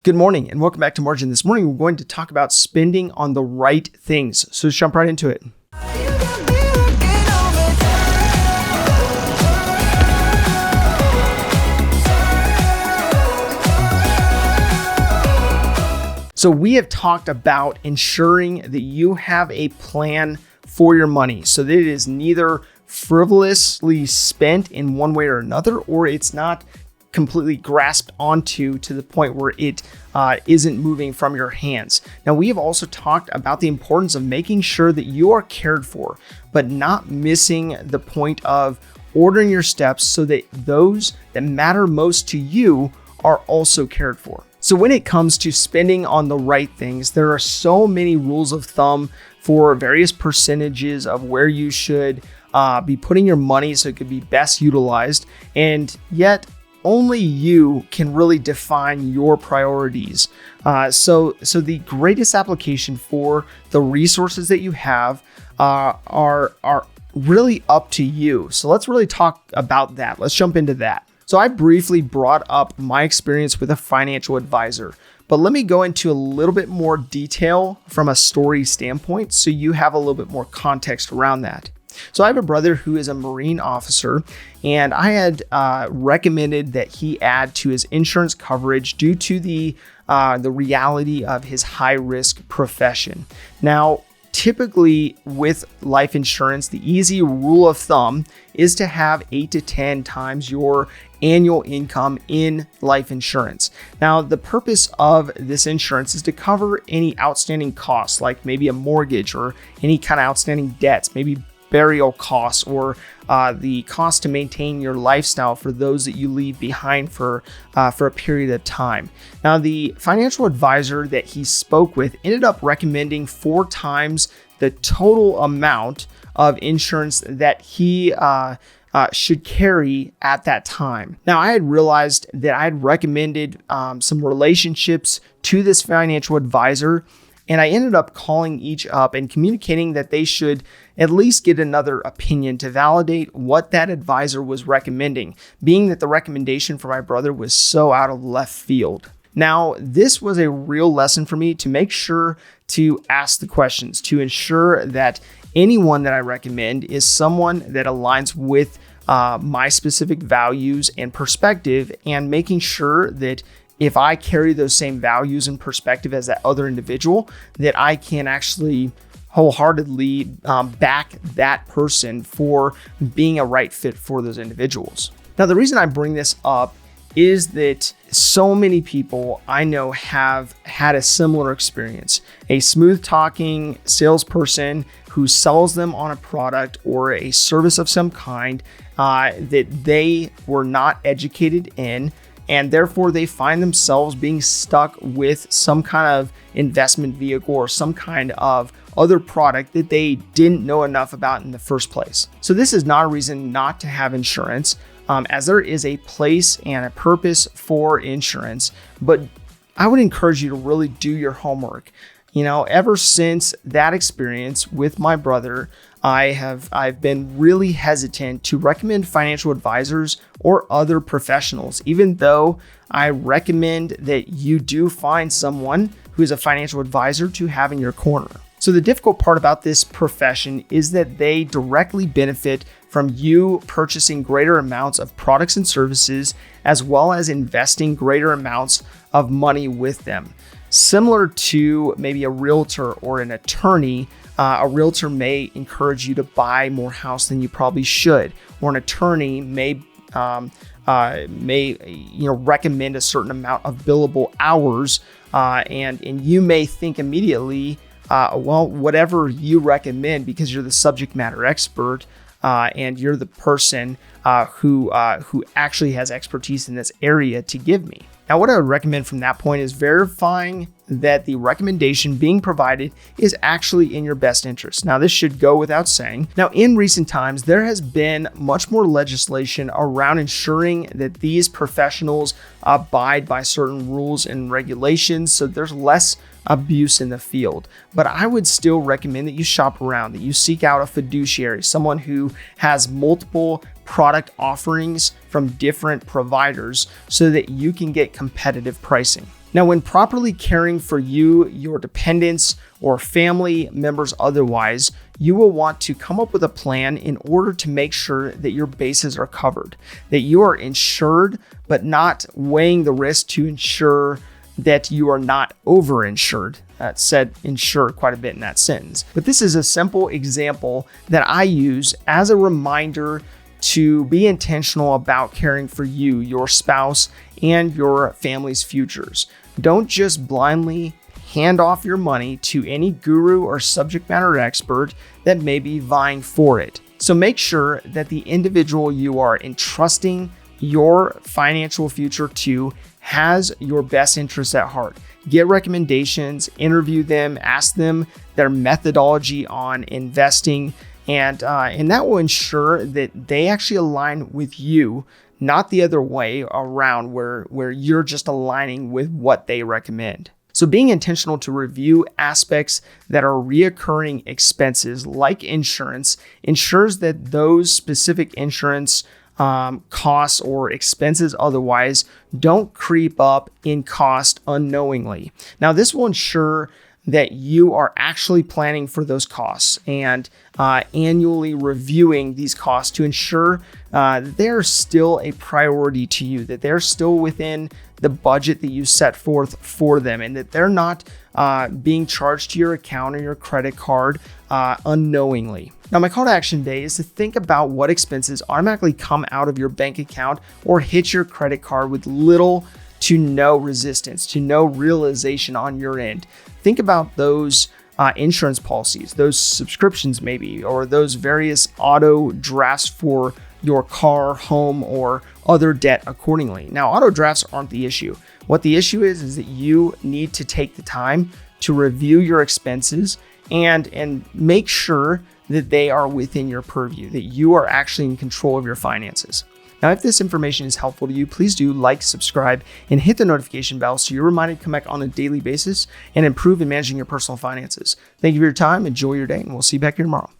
Good morning and welcome back to Margin. This morning we're going to talk about spending on the right things. So let's jump right into it. So we have talked about ensuring that you have a plan for your money so that it is neither frivolously spent in one way or another, or it's not completely grasped onto to the point where it isn't moving from your hands. Now, we have also talked about the importance of making sure that you are cared for, but not missing the point of ordering your steps so that those that matter most to you are also cared for. So when it comes to spending on the right things, there are so many rules of thumb for various percentages of where you should be putting your money so it could be best utilized, and yet only you can really define your priorities. So the greatest application for the resources that you have are really up to you. So let's really talk about that. Let's jump into that. So I briefly brought up my experience with a financial advisor, but let me go into a little bit more detail from a story standpoint so you have a little bit more context around that. So I have a brother who is a Marine officer, and I had recommended that he add to his insurance coverage due to the reality of his high-risk profession. Now, typically with life insurance, the easy rule of thumb is to have 8 to 10 times your annual income in life insurance. Now, the purpose of this insurance is to cover any outstanding costs, like maybe a mortgage or any kind of outstanding debts, maybe burial costs, or the cost to maintain your lifestyle for those that you leave behind for a period of time. Now, the financial advisor that he spoke with ended up recommending 4 times the total amount of insurance that he should carry at that time. Now, I had realized that I had recommended some relationships to this financial advisor, and I ended up calling each up and communicating that they should at least get another opinion to validate what that advisor was recommending, being that the recommendation for my brother was so out of left field. Now, this was a real lesson for me to make sure to ask the questions, to ensure that anyone that I recommend is someone that aligns with my specific values and perspective, and making sure that if I carry those same values and perspective as that other individual, that I can actually wholeheartedly back that person for being a right fit for those individuals. Now, the reason I bring this up is that so many people I know have had a similar experience. A smooth talking salesperson who sells them on a product or a service of some kind that they were not educated in, and therefore they find themselves being stuck with some kind of investment vehicle or some kind of other product that they didn't know enough about in the first place. So this is not a reason not to have insurance, as there is a place and a purpose for insurance, but I would encourage you to really do your homework. You know, ever since that experience with my brother, I've been really hesitant to recommend financial advisors or other professionals, even though I recommend that you do find someone who is a financial advisor to have in your corner. So the difficult part about this profession is that they directly benefit from you purchasing greater amounts of products and services, as well as investing greater amounts of money with them. Similar to maybe a realtor or an attorney, a realtor may encourage you to buy more house than you probably should, or an attorney may recommend a certain amount of billable hours, and you may think immediately, whatever you recommend, because you're the subject matter expert and you're the person who actually has expertise in this area to give me. Now, what I would recommend from that point is verifying that the recommendation being provided is actually in your best interest. Now, this should go without saying. Now, in recent times, there has been much more legislation around ensuring that these professionals abide by certain rules and regulations, so there's less abuse in the field. But I would still recommend that you shop around, that you seek out a fiduciary, someone who has multiple product offerings from different providers so that you can get competitive pricing. Now, when properly caring for you, your dependents, or family members otherwise, you will want to come up with a plan in order to make sure that your bases are covered, that you are insured, but not weighing the risk to ensure that you are not overinsured. That said insure quite a bit in that sentence. But this is a simple example that I use as a reminder to be intentional about caring for you, your spouse, and your family's futures. Don't just blindly hand off your money to any guru or subject matter expert that may be vying for it. So make sure that the individual you are entrusting your financial future to has your best interests at heart. Get recommendations, interview them, ask them their methodology on investing, and that will ensure that they actually align with you, not the other way around where you're just aligning with what they recommend. So being intentional to review aspects that are reoccurring expenses like insurance ensures that those specific insurance costs or expenses otherwise don't creep up in cost unknowingly. Now, this will ensure that you are actually planning for those costs and annually reviewing these costs to ensure that they're still a priority to you, that they're still within the budget that you set forth for them, and that they're not being charged to your account or your credit card unknowingly. Now, my call to action today is to think about what expenses automatically come out of your bank account or hit your credit card with little to no resistance, to no realization on your end. Think about those insurance policies, those subscriptions maybe, or those various auto drafts for your car, home, or other debt accordingly. Now, auto drafts aren't the issue. What the issue is that you need to take the time to review your expenses and make sure that they are within your purview, that you are actually in control of your finances. Now, if this information is helpful to you, please do like, subscribe, and hit the notification bell so you're reminded to come back on a daily basis and improve in managing your personal finances. Thank you for your time. Enjoy your day, and we'll see you back here tomorrow.